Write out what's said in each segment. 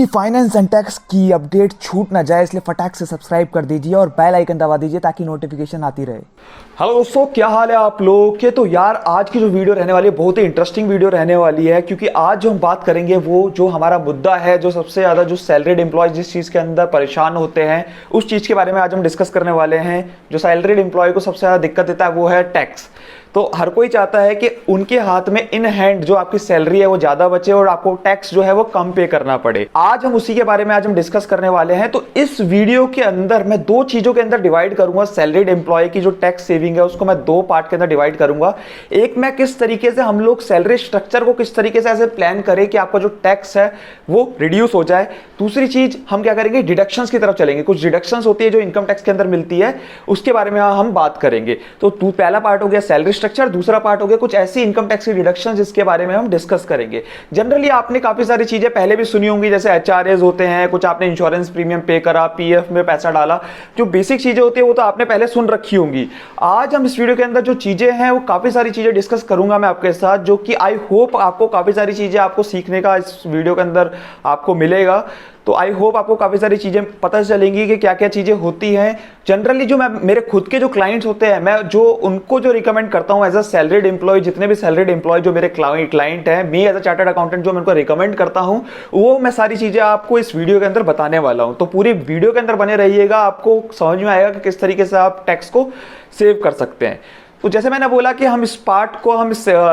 Safety finance and tax की update छूट ना जाए, इसलिए फटाक से सब्सक्राइब कर दीजिए और बेल आइकन दबा दीजिए ताकि नोटिफिकेशन आती रहे। हेलो दोस्तों, क्या हाल है आप लोगों के। तो यार आज की जो वीडियो रहने वाली है बहुत ही इंटरेस्टिंग वीडियो रहने वाली है, क्योंकि आज जो हम बात करेंगे वो जो हमारा मुद्दा है, जो सबसे ज़्यादा जो सैलरीड एम्प्लॉय जिस चीज़ के अंदर परेशान होते हैं उस चीज़ के बारे में आज हम डिस्कस करने वाले हैं। जो सैलरीड एम्प्लॉय को सबसे ज़्यादा दिक्कत देता है वो है टैक्स। तो हर कोई चाहता है कि उनके हाथ में इन हैंड जो आपकी सैलरी है वो ज्यादा बचे और आपको टैक्स जो है वो कम पे करना पड़े। आज हम उसी के बारे में आज हम डिस्कस करने वाले हैं। तो इस वीडियो के अंदर मैं दो चीजों के अंदर डिवाइड करूंगा। सैलरीड एम्प्लॉय की जो टैक्स सेविंग है उसको मैं दो पार्ट के अंदर डिवाइड करूंगा। एक, मैं किस तरीके से हम लोग सैलरी स्ट्रक्चर को किस तरीके से ऐसे प्लान करें कि आपका जो टैक्स है वो रिड्यूस हो जाए। दूसरी चीज हम क्या करेंगे, डिडक्शंस की तरफ चलेंगे। कुछ डिडक्शंस होती है जो इनकम टैक्स के अंदर मिलती है, उसके बारे में हम बात करेंगे। तो पहला पार्ट हो गया सैलरी स्ट्रक्चर, दूसरा पार्ट हो गया कुछ ऐसी इनकम टैक्स की डिडक्शन जिसके बारे में हम डिस्कस करेंगे। जनरली आपने काफी सारी चीजें पहले भी सुनी होंगी, जैसे एचआरएस होते हैं, कुछ आपने इंश्योरेंस प्रीमियम पे करा, पीएफ में पैसा डाला, जो बेसिक चीजें होती है वो तो आपने पहले सुन रखी होंगी। आज हम इस वीडियो के अंदर जो चीजें हैं वो काफी सारी चीजें डिस्कस करूंगा मैं आपके साथ, जो कि आई होप आपको काफी सारी चीजें आपको सीखने का इस वीडियो के अंदर आपको मिलेगा। तो आई होप आपको काफी सारी चीजें पता चलेंगी कि क्या क्या चीजें होती हैं। जनरली जो मैं मेरे खुद के जो क्लाइंट्स होते हैं, मैं जो उनको जो रिकमेंड करता हूं एज अ सैलरीड एम्प्लॉय, जितने भी सैलरीड एम्प्लॉय जो मेरे क्लाइंट हैं, मैं एज अ चार्टर्ड अकाउंटेंट जो मैं उनको रिकमेंड करता हूं, वो मैं सारी चीजें आपको इस वीडियो के अंदर बताने वाला हूं। तो पूरी वीडियो के अंदर बने रहिएगा, आपको समझ में आएगा कि किस तरीके से आप टैक्स को सेव कर सकते हैं। तो जैसे मैंने बोला कि हम इस पार्ट को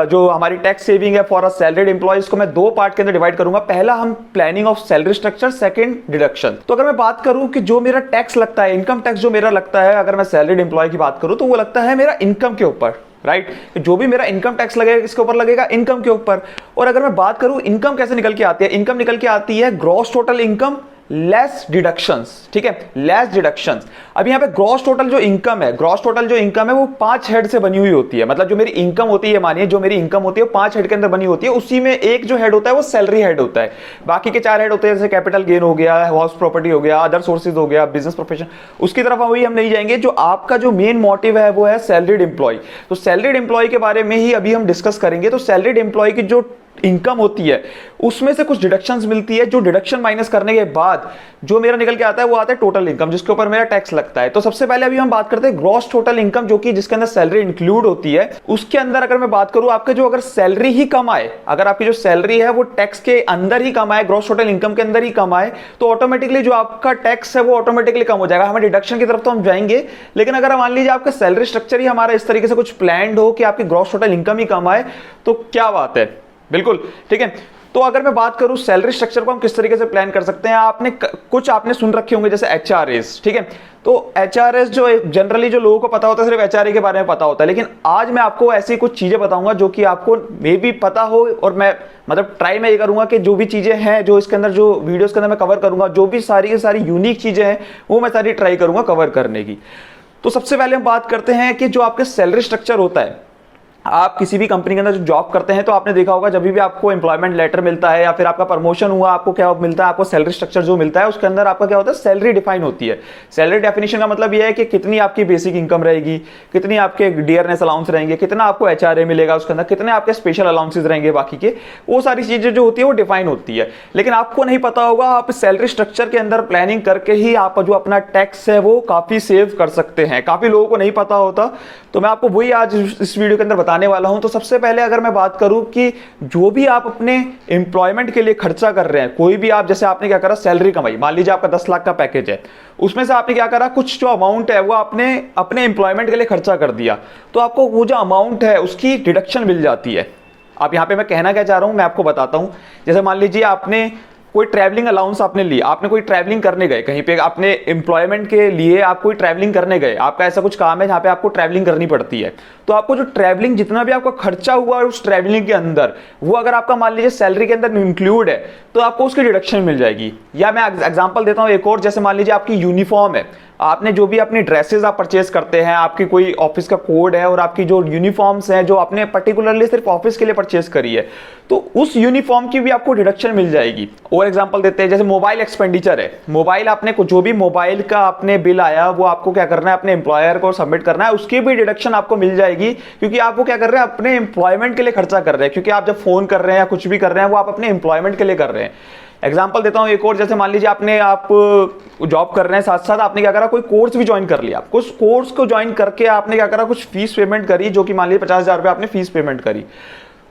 जो हमारी टैक्स सेविंग है फॉर अ सैलरीड एम्प्लॉयज को मैं दो पार्ट के अंदर डिवाइड करूंगा। पहला हम planning of salary structure, second deduction. तो अगर मैं बात करूं कि जो मेरा टैक्स लगता है, इनकम टैक्स जो मेरा लगता है, अगर मैं सैलरीड एम्प्लॉय की बात करूं तो वो लगता है मेरा इनकम के ऊपर, राइट। जो भी मेरा इनकम टैक्स लगेगा किसके ऊपर लगेगा, इनकम के ऊपर। और अगर मैं बात करूं इनकम कैसे निकल के आती है, इनकम निकल के आती है gross total income less deductions, ठीक है, लेस डिडक्शंस। अब यहाँ पे ग्रॉस टोटल जो इनकम है, ग्रॉस टोटल जो इनकम है वो 5 हेड से बनी हुई होती है। मतलब जो मेरी इनकम होती है, मानिए जो मेरी इनकम होती है वो 5 हेड के अंदर बनी होती है। उसी में एक जो हेड होता है वो सैलरी हेड होता है, बाकी के 4 हेड होते हैं, जैसे कैपिटल गेन हो गया, हाउस प्रॉपर्टी हो गया, अदर सोर्सेज हो गया, बिजनेस प्रोफेशन, उसकी तरफ अभी हम नहीं जाएंगे। जो आपका जो मेन मोटिव है वो है सैलरीड एम्प्लॉय। तो सैलरीड एम्प्लॉय के बारे में ही अभी हम डिस्कस करेंगे। तो सैलरीड एम्प्लॉय की जो इनकम होती है उसमें से कुछ डिडक्शंस मिलती है, जो डिडक्शन माइनस करने के बाद जो मेरा निकल के आता है वो आता है टोटल इनकम, जिसके ऊपर मेरा टैक्स लगता है। तो सबसे पहले अभी हम बात करते हैं ग्रॉस टोटल इनकम, जो कि जिसके अंदर सैलरी इंक्लूड होती है। उसके अंदर अगर मैं बात करूं, आपके जो अगर सैलरी ही कम आए, अगर आपकी जो सैलरी है वो टैक्स के अंदर ही कम आए, ग्रॉस टोटल इनकम के अंदर ही कम आए, तो ऑटोमेटिकली जो आपका टैक्स है वो ऑटोमेटिकली कम हो जाएगा। हमें डिडक्शन की तरफ तो हम जाएंगे, लेकिन अगर मान लीजिए आपका सैलरी स्ट्रक्चर ही हमारा इस तरीके से कुछ प्लान्ड हो कि आपकी ग्रॉस टोटल इनकम ही कम आए, तो क्या बात है, बिल्कुल ठीक है। तो अगर मैं बात करूं सैलरी स्ट्रक्चर को हम किस तरीके से प्लान कर सकते हैं, कुछ आपने सुन रखे होंगे जैसे एचआरएस, ठीक है। तो एचआरएस जो जनरली जो लोगों को पता होता है सिर्फ एचआरए के बारे में पता होता है, लेकिन आज मैं आपको ऐसी कुछ चीजें बताऊंगा जो कि आपको मे भी पता हो, और मैं मतलब ट्राई मैं ये करूंगा कि जो भी चीजें हैं जो इसके अंदर जो वीडियोस के अंदर मैं कवर करूंगा, जो भी सारी यूनिक चीजें हैं वो मैं सारी ट्राई करूंगा कवर करने की। तो सबसे पहले हम बात करते हैं कि जो आपके सैलरी स्ट्रक्चर होता है, आप किसी भी कंपनी के अंदर जो जॉब करते हैं तो आपने देखा होगा जब भी आपको एम्प्लॉयमेंट लेटर मिलता है या फिर आपका प्रमोशन हुआ, आपको क्या मिलता है, आपको सैलरी स्ट्रक्चर जो मिलता है उसके अंदर आपका क्या होता है, सैलरी डिफाइन होती है। सैलरी डेफिनेशन का मतलब यह है कि कितनी आपकी बेसिक इनकम रहेगी, कितनी आपके डियरनेस अलाउंस रहेंगे, कितना आपको एचआरए मिलेगा उसके अंदर, कितने आपके स्पेशल अलाउंसेज रहेंगे, बाकी के वो सारी चीजें जो होती है वो डिफाइन होती है। लेकिन आपको नहीं पता होगा, आप सैलरी स्ट्रक्चर के अंदर प्लानिंग करके ही आप जो अपना टैक्स है वो काफी सेव कर सकते हैं। काफी लोगों को नहीं पता होता, तो मैं आपको वही आज इस वीडियो के अंदर बताने वाला हूं। तो सबसे पहले अगर मैं बात करूं कि जो भी आप अपने एम्प्लॉयमेंट के लिए खर्चा कर रहे हैं, कोई भी आप, जैसे आपने क्या करा, सैलरी कमाई, मान लीजिए आपका 10 लाख का पैकेज है, उसमें से आपने क्या करा, कुछ जो अमाउंट है वो आपने अपने एम्प्लॉयमेंट के लिए खर्चा कर दिया, तो आपको वो जो अमाउंट है उसकी डिडक्शन मिल जाती है। आप यहां पे मैं कहना क्या चाह रहा हूं मैं आपको बताता हूं। जैसे मान लीजिए आपने कोई ट्रैवलिंग अलाउंस आपने लिया, आपने कोई ट्रैवलिंग करने गए कहीं पे, अपने एम्प्लॉयमेंट के लिए आप कोई ट्रैवलिंग करने गए, आपका ऐसा कुछ काम है जहां पे आपको ट्रैवलिंग करनी पड़ती है, तो आपको जो ट्रैवलिंग जितना भी आपका खर्चा हुआ है उस ट्रैवलिंग के अंदर, वो अगर आपका मान लीजिए सैलरी के अंदर इंक्लूड है तो आपको उसकी डिडक्शन मिल जाएगी। या मैं एग्जांपल देता हूं एक और, जैसे मान लीजिए आपकी यूनिफॉर्म है, आपने जो भी अपनी ड्रेसेस आप परचेज करते हैं, आपकी कोई ऑफिस का कोड है और आपकी जो यूनिफॉर्म्स हैं जो आपने पर्टिकुलरली सिर्फ ऑफिस के लिए परचेज करी है, तो उस यूनिफॉर्म की भी आपको डिडक्शन मिल जाएगी। और एग्जांपल देते हैं, जैसे मोबाइल एक्सपेंडिचर है, मोबाइल आपने जो भी मोबाइल का आपने बिल आया वो आपको क्या करना है, अपने एम्प्लॉयर को सबमिट करना है, उसकी भी डिडक्शन आपको मिल जाएगी, क्योंकि आप वो क्या कर रहे हैं, अपने एम्प्लॉयमेंट के लिए खर्चा कर रहे हैं। क्योंकि आप जब फोन कर रहे हैं या कुछ भी कर रहे हैं वो आप अपने एम्प्लॉयमेंट के लिए कर रहे हैं। एग्जाम्पल देता हूं एक और, जैसे मान लीजिए आप जॉब कर रहे हैं, साथ साथ आपने क्या करा, कोई कोर्स भी ज्वाइन कर लिया। कुछ कोर्स को ज्वाइन करके आपने क्या करा, कुछ फीस पेमेंट करी, जो कि मान लीजिए 50,000 रुपये आपने फीस पेमेंट करी।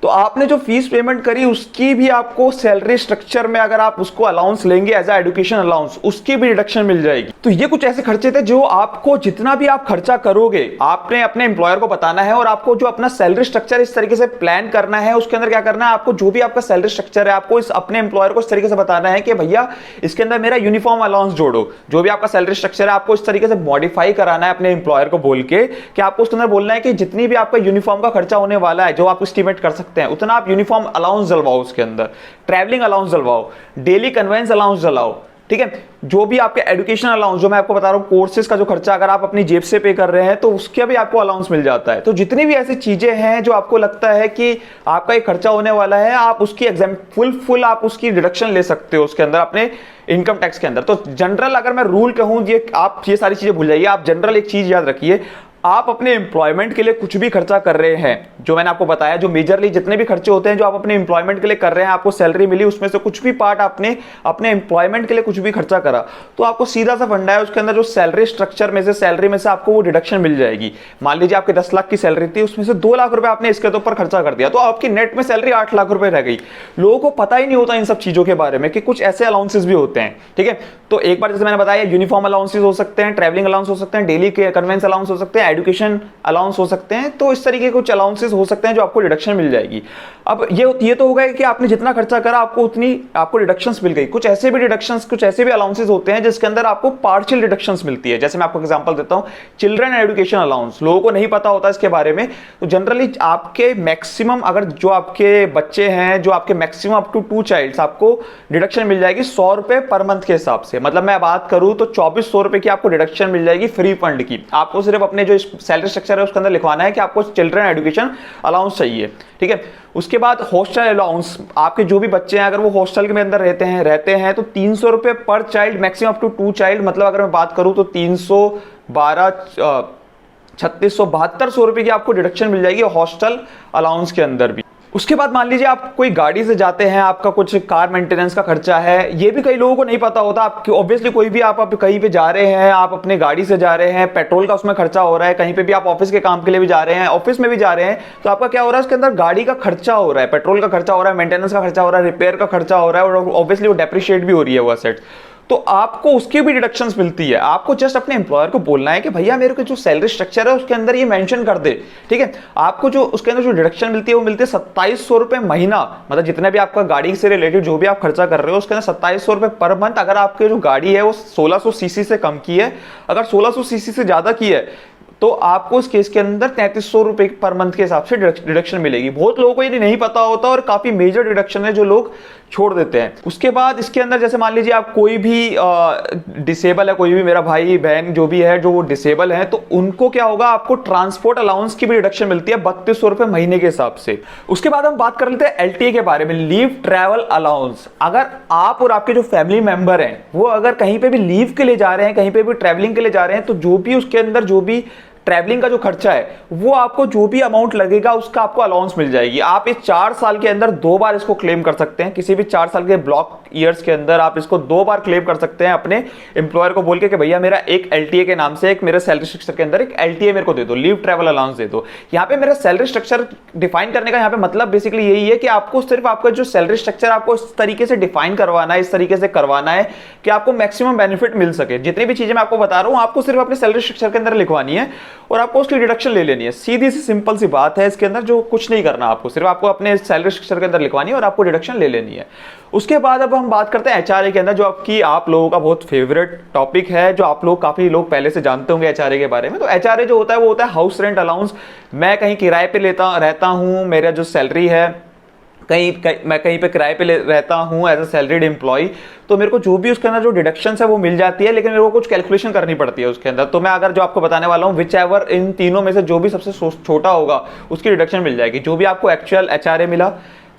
तो आपने जो फीस पेमेंट करी उसकी भी आपको सैलरी स्ट्रक्चर में अगर आप उसको अलाउंस लेंगे एज एजुकेशन अलाउंस, उसकी भी डिडक्शन मिल जाएगी। तो ये कुछ ऐसे खर्चे थे जो आपको, जितना भी आप खर्चा करोगे आपने अपने एम्प्लॉयर को बताना है, और आपको जो अपना सैलरी स्ट्रक्चर इस तरीके से प्लान करना है, उसके अंदर क्या करना है, आपको जो भी आपका सैलरी स्ट्रक्चर है आपको इस अपने एम्प्लॉयर को इस तरीके से बताना है कि भैया इसके अंदर मेरा यूनिफॉर्म अलाउंस जोड़ो। जो भी आपका सैलरी स्ट्रक्चर है आपको इस तरीके से मॉडिफाई कराना है अपने एम्प्लॉयर को बोल के, कि आपको उसके अंदर बोलना है कि जितनी भी आपका यूनिफॉर्म का खर्चा होने वाला है, जो आप एस्टिमेट कर सकते हैं, उतना आप यूनिफॉर्म अलाउंस डलवाओ, उसके अंदर ट्रैवलिंग अलाउंस डलवाओ, डेली कन्वेंस अलाउंस डलाओ, ठीक है। जो भी आपके एजुकेशन अलाउंस, जो मैं आपको बता रहा हूं कोर्सेज का जो खर्चा अगर आप अपनी जेब से पे कर रहे हैं तो उसका भी आपको अलाउंस मिल जाता है। तो जितनी भी ऐसी चीजें हैं जो आपको लगता है कि आपका एक खर्चा होने वाला है, आप उसकी एग्जाम फुल आप उसकी डिडक्शन ले सकते हो उसके अंदर अपने इनकम टैक्स के अंदर। तो जनरल अगर मैं रूल कहूं, ये आप ये सारी चीजें भूल जाइए, आप जनरल एक चीज याद रखिए, आप अपने एम्प्लॉयमेंट के लिए कुछ भी खर्चा कर रहे हैं, जो मैंने आपको बताया, जो मेजरली जितने भी खर्चे होते हैं जो आप अपने एम्प्लॉयमेंट के लिए कर रहे हैं, आपको सैलरी मिली उसमें से कुछ भी पार्ट आपने अपने एम्प्लॉयमेंट के लिए कुछ भी खर्चा करा, तो आपको सीधा सा फंडा है उसके अंदर जो सैलरी स्ट्रक्चर में से, सैलरी में से आपको वो डिडक्शन मिल जाएगी। मान लीजिए आपके 10 लाख की सैलरी थी, उसमें से 2 लाख रुपए आपने इसके ऊपर खर्चा कर दिया, तो आपकी नेट में सैलरी 8 लाख रुपए रह गई। लोगों को पता ही नहीं होता इन सब चीजों के बारे में कि कुछ ऐसे अलाउंसेस भी होते हैं, ठीक है। तो एक बार जैसे मैंने बताया, यूनिफॉर्म अलाउंसेस हो सकते हैं, ट्रैवलिंग अलाउंस हो सकते हैं, डेली के कन्वेंस अलाउंस हो सकते हैं, एजुकेशन अलाउंस हो सकते हैं। तो इस तरीके के कुछ अलाउंसेस हो सकते हैं जो आपको डिडक्शन मिल जाएगी। अब ये तो होगा कि आपने जितना खर्चा करा आपको उतनी आपको डिडक्शंस मिल गई। कुछ ऐसे भी डिडक्शंस, कुछ ऐसे भी अलाउंसेस होते हैं जिसके अंदर आपको पार्शियल डिडक्शंस मिलती है। जैसे मैं आपको एग्जांपल देता हूं, चिल्ड्रन एजुकेशन अलाउंस, लोगों को नहीं पता होता इसके बारे में। तो जनरली आपके मैक्सिमम, अगर जो आपके बच्चे हैं, जो आपके मैक्सिमम अप टू 2 चाइल्ड्स, आपको डिडक्शन मिल जाएगी 100 रुपए पर मंथ के हिसाब से। मतलब मैं बात करूं तो 2400 रुपए की आपको डिडक्शन मिल जाएगी फ्री फंड की। आपको सिर्फ अपने जो सैलरी स्ट्रक्चर है उसके अंदर लिखवाना है कि आपको चिल्ड्रन एजुकेशन अलाउंस चाहिए, ठीक है। उसके बाद हॉस्टल अलाउंस, आपके जो भी बच्चे हैं अगर वो हॉस्टल के अंदर रहते हैं तो 300 रुपए पर child, maximum up to 2 child. मतलब अगर मैं बात करूं तो 312 3672 रुपए की आपको डिडक्शन मिल जाएगी हॉस्टल अलाउंस के अंदर भी। उसके बाद मान लीजिए आप कोई गाड़ी से जाते हैं, आपका कुछ कार मेंटेनेंस का खर्चा है, ये भी कई लोगों को नहीं पता होता। आप ऑब्वियसली कोई भी आप कहीं पे जा रहे हैं, आप अपने गाड़ी से जा रहे हैं, पेट्रोल का उसमें खर्चा हो रहा है, कहीं पे भी आप ऑफिस के काम के लिए भी जा रहे हैं, ऑफिस में भी जा रहे हैं, तो आपका क्या हो रहा है, उसके अंदर गाड़ी का खर्चा हो रहा है, पेट्रोल का खर्चा हो रहा है, मेंटेनेंस का खर्चा हो रहा है, रिपेयर का खर्चा हो रहा है, और ऑब्वियसली वो डेप्रिशिएट भी हो रही है वो असेट। तो आपको उसकी भी डिडक्शंस मिलती है। आपको जस्ट अपने एम्प्लॉयर को बोलना है कि भैया मेरे को जो सैलरी स्ट्रक्चर है उसके अंदर ये मेंशन कर दे, ठीक है। आपको जो उसके अंदर जो डिडक्शन मिलती है वो मिलती है 2700 रुपए महीना। मतलब जितना भी आपका गाड़ी से रिलेटेड जो भी आप खर्चा कर रहे हो उसके अंदर 2700 रुपए पर मंथ। अगर आपकी जो गाड़ी है वो 1600 सीसी से कम की है, अगर 1600 सीसी से ज्यादा की है तो आपको उस केस के अंदर 3300 रुपए पर मंथ के हिसाब से डिडक्शन मिलेगी। बहुत लोगों को ये नहीं पता होता और काफी मेजर डिडक्शन है जो लोग छोड़ देते हैं। उसके बाद इसके अंदर जैसे मान लीजिए आप कोई भी डिसेबल है, कोई भी मेरा भाई बहन जो भी है जो वो डिसेबल है, तो उनको क्या होगा, आपको ट्रांसपोर्ट अलाउंस की भी डिडक्शन मिलती है 3200 रुपए महीने के हिसाब से। उसके बाद हम बात कर लेते हैं एलटीए के बारे में, लीव ट्रैवल अलाउंस। अगर आप और आपके जो फैमिली मेंबर हैं वो अगर कहीं पे भी लीव के लिए जा रहे हैं, कहीं पे भी ट्रैवलिंग के लिए जा रहे हैं, तो जो भी उसके अंदर जो भी ट्रैवलिंग का जो खर्चा है वो आपको जो भी अमाउंट लगेगा उसका आपको अलाउंस मिल जाएगी। आप इस 4 साल के अंदर 2 बार इसको क्लेम कर सकते हैं। किसी भी 4 साल के ब्लॉक ईयर्स के अंदर आप इसको 2 बार क्लेम कर सकते हैं अपने एम्प्लॉयर को बोल के कि भैया मेरा एक एलटीए के नाम से, एक मेरे सैलरी स्ट्रक्चर के अंदर एक एलटीए मेरे को दे दो, लीव ट्रैवल अलाउंस दे दो। यहाँ पे मेरा सैलरी स्ट्रक्चर डिफाइन करने का यहाँ पे मतलब बेसिकली यही है कि आपको सिर्फ आपका जो सैलरी स्ट्रक्चर आपको इस तरीके से डिफाइन करवाना है, इस तरीके से करवाना है कि आपको मैक्सिमम बेनिफिट मिल सके। जितनी भी चीजें मैं आपको बता रहा हूं आपको सिर्फ अपने सैलरी स्ट्रक्चर के अंदर लिखवानी है और आपको उसकी डिडक्शन ले लेनी है। सीधी सी सिंपल सी बात है इसके अंदर, जो कुछ नहीं करना आपको, सिर्फ आपको अपने सैलरी स्ट्रक्चर के अंदर लिखवानी है और आपको डिडक्शन ले लेनी है। उसके बाद अब हम बात करते हैं एचआरए के अंदर, जो आपकी आप लोगों का बहुत फेवरेट टॉपिक है, जो आप लोग काफी लोग पहले से जानते होंगे एचआरए के बारे में। तो एचआरए जो होता है वो होता है हाउस रेंट अलाउंस। मैं कहीं किराए पे रहता हूं, मेरा जो सैलरी है मैं कहीं पे किराए पे रहता हूं एज अ सैलरीड एम्प्लॉय, तो मेरे को जो भी उसके अंदर जो डिडक्शन है वो मिल जाती है, लेकिन मेरे को कुछ कैलकुलेशन करनी पड़ती है उसके अंदर। तो मैं अगर जो आपको बताने वाला हूं, विच एवर इन तीनों में से जो भी सबसे छोटा होगा उसकी डिडक्शन मिल जाएगी। जो भी आपको एक्चुअल एचआरए मिला,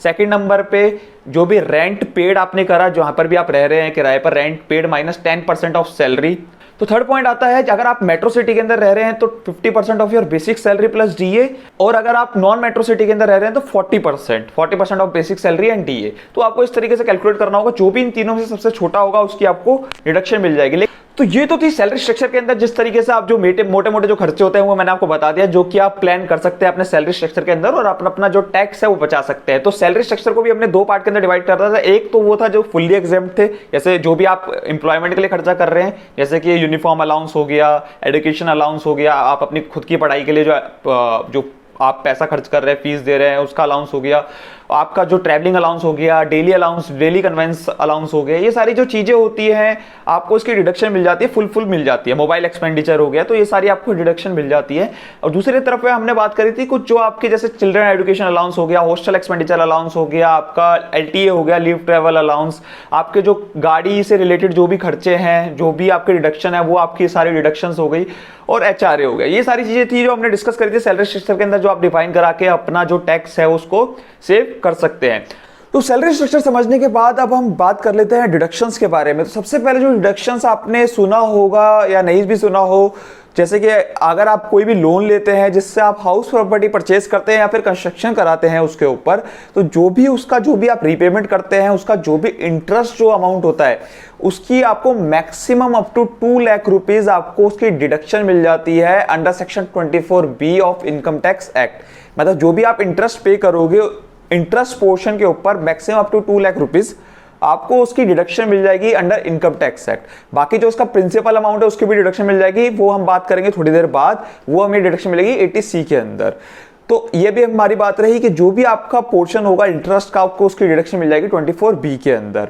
सेकंड नंबर पे जो भी रेंट पेड आपने करा, जहां पर भी आप रह रहे हैं किराए पर, rent paid minus 10% of salary. तो थर्ड पॉइंट आता है अगर आप मेट्रो सिटी के अंदर रह रहे हैं तो 50% of your basic salary plus DA, और अगर आप नॉन मेट्रो सिटी के अंदर रह रहे हैं तो 40% of basic salary and DA. तो आपको इस तरीके से कैलकुलेट करना होगा, जो भी इन तीनों में से सबसे छोटा होगा उसकी आपको डिडक्शन मिल जाएगी। तो ये तो थी सैलरी स्ट्रक्चर के अंदर जिस तरीके से आप जो मोटे मोटे जो खर्चे होते हैं वो मैंने आपको बता दिया, जो कि आप प्लान कर सकते हैं अपने सैलरी स्ट्रक्चर के अंदर और अपना जो टैक्स है वो बचा सकते हैं। तो सैलरी स्ट्रक्चर को भी हमने दो पार्ट के अंदर डिवाइड कर रहा था। एक तो वो था जो फुल्ली एग्जेम्प्ट थे, जैसे जो भी आप एम्प्लॉयमेंट के लिए खर्चा कर रहे हैं, जैसे कि यूनिफॉर्म अलाउंस हो गया, एजुकेशन अलाउंस हो गया, आप अपनी खुद की पढ़ाई के लिए जो आप पैसा खर्च कर रहे हैं, फीस दे रहे हैं, उसका अलाउंस हो गया, आपका जो ट्रैवलिंग अलाउंस हो गया, daily allowance, daily conveyance allowance हो गया, ये सारी जो चीजें होती हैं आपको इसकी डिडक्शन मिल जाती है, फुल मिल जाती है। मोबाइल एक्सपेंडिचर हो गया, तो ये सारी आपको डिडक्शन मिल जाती है। और दूसरी तरफ पे हमने बात करी थी कुछ जो आपके जैसे चिल्ड्रन एजुकेशन अलाउंस हो गया, हॉस्टल एक्सपेंडिचर अलाउंस हो गया, आपका एलटीए हो गया, लीव ट्रेवल अलाउंस, आपके जो गाड़ी से रिलेटेड जो भी खर्चे हैं, जो भी आपके डिडक्शन है वो आपकी सारी डिडक्शंस हो गई, और एचआरए हो गया। ये सारी चीजें थी जो हमने डिस्कस करी थी सैलरी स्ट्रक्चर के अंदर, जो आप डिफाइन करा के अपना जो टैक्स है उसको सेव कर सकते हैं। तो सैलरी स्ट्रक्चर समझने के बाद अब हम बात कर लेते हैं डिडक्शंस के बारे में। तो सबसे पहले जो डिडक्शंस आपने सुना होगा या नहीं भी सुना हो, जैसे कि अगर आप कोई भी लोन लेते हैं जिससे आप हाउस प्रॉपर्टी परचेज करते हैं या फिर कंस्ट्रक्शन कराते हैं उसके ऊपर, तो जो भी आप रीपेमेंट करते हैं उसका जो भी इंटरेस्ट जो अमाउंट होता है उसकी आपको maximum up to 2 lakh rupees आपको उसकी डिडक्शन मिल जाती है under section 24B of income tax act. मतलब जो भी आप इंटरेस्ट पे करोगे इंटरेस्ट पोर्शन के ऊपर maximum up to 2 lakh rupees आपको उसकी डिडक्शन मिल जाएगी अंडर इनकम टैक्स एक्ट। बाकी जो उसका प्रिंसिपल अमाउंट है उसकी भी डिडक्शन मिल जाएगी, वो हम बात करेंगे थोड़ी देर बाद, वो हमें डिडक्शन मिलेगी 80C के अंदर। तो ये भी हमारी बात रही कि जो भी आपका पोर्शन होगा इंटरेस्ट का आपको उसकी डिडक्शन मिल जाएगी 24B के अंदर।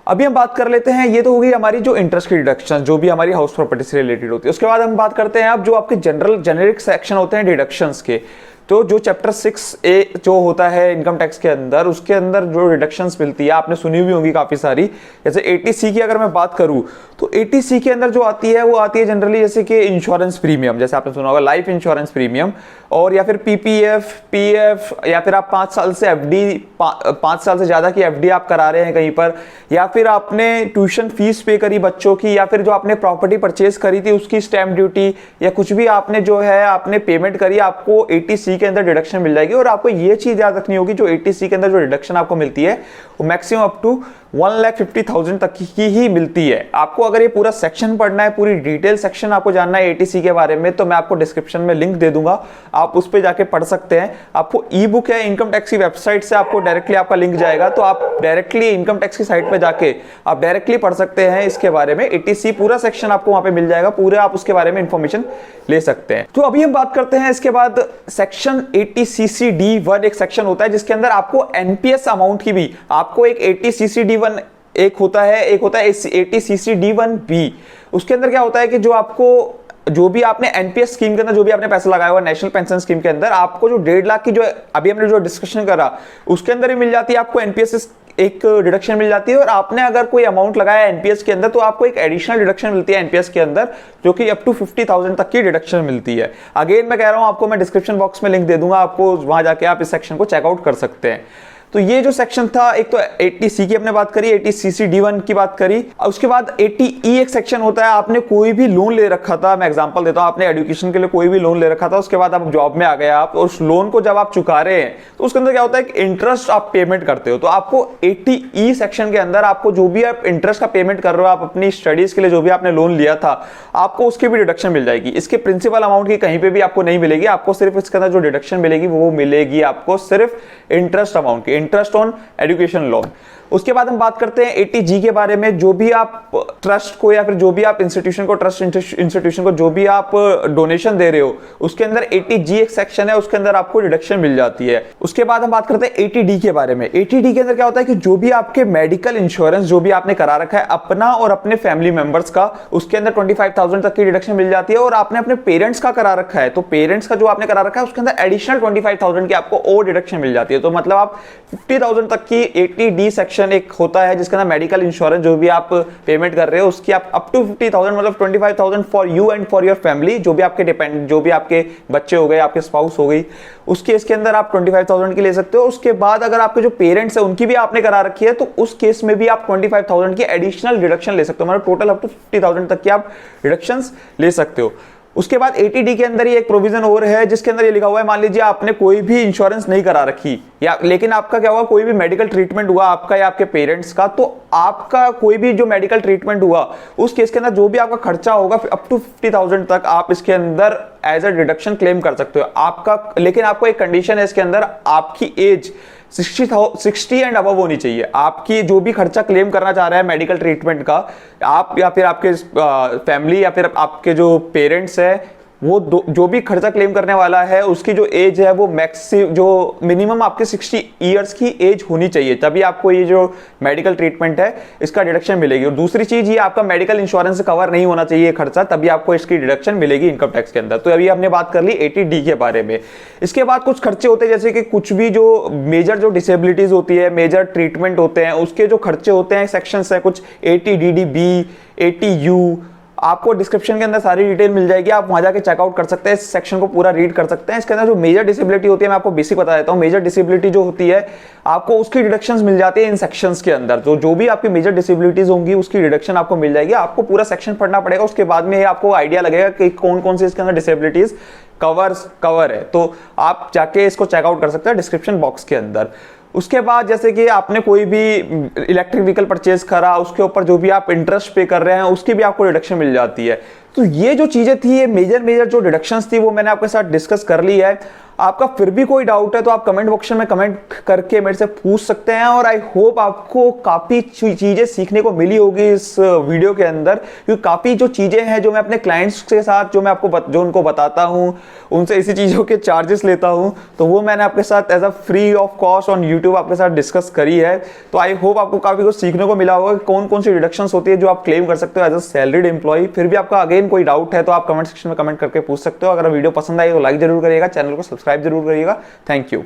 अभी हम बात कर लेते हैं, ये तो होगी हमारी जो इंटरेस्ट की डिडक्शन जो भी हमारी हाउस प्रॉपर्टी से रिलेटेड होती है। उसके बाद हम बात करते हैं अब जो आपके जेनेरिक सेक्शन होते हैं डिडक्शंस के। तो जो चैप्टर 6A जो होता है इनकम टैक्स के अंदर, उसके अंदर जो डिडक्शंस मिलती है आपने सुनी हुई होंगी काफी सारी। जैसे 80C की अगर मैं बात करूं तो 80C के अंदर जो आती है वो आती है जनरली जैसे कि इंश्योरेंस प्रीमियम, जैसे आपने सुना होगा लाइफ इंश्योरेंस प्रीमियम, और या फिर पीपीएफ, पीएफ, या फिर आप 5 साल से एफडी 5 साल से ज्यादा की एफडी आप करा रहे हैं कहीं पर, या फिर आपने ट्यूशन फीस पे करी बच्चों की, या फिर जो आपने प्रॉपर्टी परचेज करी थी उसकी स्टैंप ड्यूटी, या कुछ भी आपने जो है आपने पेमेंट करी, आपको 80C के अंदर डिडक्शन मिल जाएगी। और आपको ये चीज याद रखनी होगी जो 80C के अंदर जो डिडक्शन आपको मिलती है वो मैक्सिमम अप टू 1,50,000 तक की ही मिलती है। आपको अगर ये पूरा सेक्शन पढ़ना है, पूरी डिटेल सेक्शन आपको जानना है 80C के बारे में, तो मैं आपको डिस्क्रिप्शन में लिंक दे दूंगा, आप उस पे जाके पढ़ सकते हैं। आपको ई बुक है इनकम टैक्स की वेबसाइट से, आपको डायरेक्टली आपका लिंक जाएगा, तो आप डायरेक्टली इनकम टैक्स की साइट पे जाके आप डायरेक्टली पढ़ सकते हैं इसके बारे में। 80C पूरा सेक्शन आपको वहां पे मिल जाएगा, पूरे आप उसके बारे में इंफॉर्मेशन ले सकते हैं। तो अभी हम बात करते हैं इसके बाद सेक्शन 80CC-D1 एक सेक्शन होता है जिसके अंदर आपको एनपीएस अमाउंट की भी आपको एक 80CC-D1 एक होता है 80CC-D1B। उसके अंदर क्या होता है कि जो भी आपने एनपीएस स्कीम के अंदर जो भी आपने पैसा लगाया हुआ नेशनल पेंशन स्कीम के अंदर, आपको जो 1.5 लाख की जो अभी हमने जो डिस्कशन करा उसके अंदर ही मिल जाती है, आपको एनपीएस एक डिडक्शन मिल जाती है। और आपने अगर कोई अमाउंट लगाया एनपीएस के अंदर तो आपको एक एडिशनल डिडक्शन मिलती है एनपीएस के अंदर, जो कि अप टू 50,000 तक की डिडक्शन मिलती है। अगेन मैं कह रहा हूं आपको, मैं डिस्क्रिप्शन बॉक्स में लिंक दे दूंगा, आपको वहां जाके आप इस सेक्शन को चेकआउट कर सकते हैं। तो ये जो सेक्शन था, एक तो 80C की हमने बात करी, 80CC-D1 की बात करी, उसके बाद 80E एक सेक्शन होता है। आपने कोई भी लोन ले रखा था, मैं एग्जांपल देता हूं, आपने एजुकेशन के लिए कोई भी लोन ले रखा था, उसके बाद आप जॉब में आ गए आप, और उस लोन को जब आप चुका रहे हैं तो उसके अंदर क्या होता है कि इंटरेस्ट आप पेमेंट करते हो। तो आपको 80E सेक्शन के अंदर आपको जो भी आप इंटरेस्ट का पेमेंट कर रहे हो, आप अपनी स्टडीज के लिए जो भी आपने लोन लिया था, आपको उसकी भी डिडक्शन मिल जाएगी। इसके प्रिंसिपल अमाउंट की कहीं पे भी आपको नहीं मिलेगी, आपको सिर्फ इसके अंदर जो डिडक्शन मिलेगी वो मिलेगी आपको सिर्फ इंटरेस्ट अमाउंट की, इंटरेस्ट ऑन एजुकेशन लोन। उसके बाद हम बात करते हैं 80G के बारे में। जो भी आप ट्रस्ट को या फिर जो भी आप इंस्टीट्यूशन को, ट्रस्ट इंस्टीट्यूशन को जो भी आप डोनेशन दे रहे हो, उसके अंदर 80G एक सेक्शन है, उसके अंदर आपको डिडक्शन मिल जाती है। उसके बाद हम बात करते हैं 80D के बारे में। 80D के अंदर क्या होता है कि जो भी आपके मेडिकल इंश्योरेंस जो भी आपने करा रखा है अपना और अपने फैमिली मेंबर्स का, उसके अंदर 25,000 तक की डिडक्शन मिल जाती है। और आपने अपने पेरेंट्स का करा रखा है तो पेरेंट्स का जो आपने करा रखा है उसके अंदर एडिशनल 25,000 की आपको और डिडक्शन मिल जाती है। तो मतलब आप 50,000 तक की 80D सेक्शन सेक्शन एक होता है जिसके अंदर मेडिकल इंश्योरेंस जो भी आप पेमेंट कर रहे हो उसकी आप अप टू 50,000 मतलब 25,000 for you and for your family, जो भी आपके डिपेंड जो भी आपके बच्चे हो गए, आपके स्पाउस हो गई, उसके इसके अंदर आप 25,000 की ले सकते हो। उसके बाद अगर आपके जो पेरेंट्स है उनकी भी आपने करा रखी है तो उस केस में भी आप 25,000 की एडिशनल डिडक्शन ले सकते हो, मतलब टोटल अप टू 50,000 तक की आप डिडक्शंस ले सकते हो। उसके बाद 80D के अंदर ही एक प्रोविजन और है जिसके अंदर ये लिखा हुआ है, मान लीजिए आपने कोई भी इंश्योरेंस नहीं करा रखी या लेकिन आपका क्या हुआ, कोई भी मेडिकल ट्रीटमेंट हुआ आपका या आपके पेरेंट्स का, तो आपका कोई भी जो मेडिकल ट्रीटमेंट हुआ उस केस के अंदर जो भी आपका खर्चा होगा अप टू 50,000 तक आप इसके अंदर एज अ डिडक्शन क्लेम कर सकते हो आपका। लेकिन आपको एक कंडीशन है इसके अंदर, आपकी एज 60 एंड अबव होनी चाहिए। आपकी जो भी खर्चा क्लेम करना चाह रहा है मेडिकल ट्रीटमेंट का, आप या फिर आपके फैमिली या फिर आपके जो पेरेंट्स है, वो जो भी खर्चा क्लेम करने वाला है उसकी जो एज है वो जो मिनिमम आपके 60 इयर्स की एज होनी चाहिए, तभी आपको ये जो मेडिकल ट्रीटमेंट है इसका डिडक्शन मिलेगी। और दूसरी चीज, ये आपका मेडिकल इंश्योरेंस से कवर नहीं होना चाहिए खर्चा, तभी आपको इसकी डिडक्शन मिलेगी इनकम टैक्स के अंदर। तो अभी हमने बात कर ली 80D के बारे में। इसके बाद कुछ खर्चे होते हैं जैसे कि कुछ भी जो मेजर जो डिसेबिलिटीज होती है, मेजर ट्रीटमेंट होते हैं, उसके जो खर्चे होते हैं, सेक्शंस है कुछ 80DDB 80U, आपको डिस्क्रिप्शन के अंदर सारी डिटेल मिल जाएगी, आप वहां जाके चेकआउट कर सकते हैं, इस सेक्शन को पूरा रीड कर सकते हैं। इसके अंदर जो मेजर डिसेबिलिटी होती है, मैं आपको बेसिक बता देता हूं। मेजर डिसेबिलिटी जो होती है आपको उसकी डिडक्शंस मिल जाती है इन सेक्शंस के अंदर, तो जो भी आपकी मेजर डिसेबिलिटीज होंगी उसकी डिडक्शन आपको मिल जाएगी। आपको पूरा सेक्शन पढ़ना पड़ेगा, उसके बाद में आपको आइडिया लगेगा कि कौन कौन से इसके अंदर डिसेबिलिटीज कवर है, तो आप जाके इसको चेकआउट कर सकते हैं डिस्क्रिप्शन बॉक्स के अंदर। उसके बाद जैसे कि आपने कोई भी इलेक्ट्रिक व्हीकल परचेज करा, उसके ऊपर जो भी आप इंटरेस्ट पे कर रहे हैं उसकी भी आपको डिडक्शन मिल जाती है। तो ये जो चीजें थी, ये मेजर जो डिडक्शंस थी वो मैंने आपके साथ डिस्कस कर ली है। आपका फिर भी कोई डाउट है तो आप कमेंट बॉक्स में कमेंट करके मेरे से पूछ सकते हैं, और आई होप आपको काफी चीजें सीखने को मिली होगी इस वीडियो के अंदर, क्योंकि काफी जो चीजें हैं जो मैं अपने क्लाइंट्स के साथ जो मैं आपको जो उनको बताता हूं, उनसे इसी चीजों के चार्जेस लेता हूं, तो वो मैंने आपके साथ as a free of cost on YouTube आपके साथ डिस्कस करी है। तो आई होप आपको काफी कुछ सीखने को मिला होगा कि कौन कौन सी डिडक्शंस होती है जो आप क्लेम कर सकते हो एज अ सैलरीड एम्प्लॉय। फिर भी आपका अगेन कोई डाउट है तो आप कमेंट सेक्शन में कमेंट करके पूछ सकते हो। अगर वीडियो पसंद आई तो लाइक जरूर करिएगा, चैनल को सब्सक्राइब जरूर करिएगा। Thank you.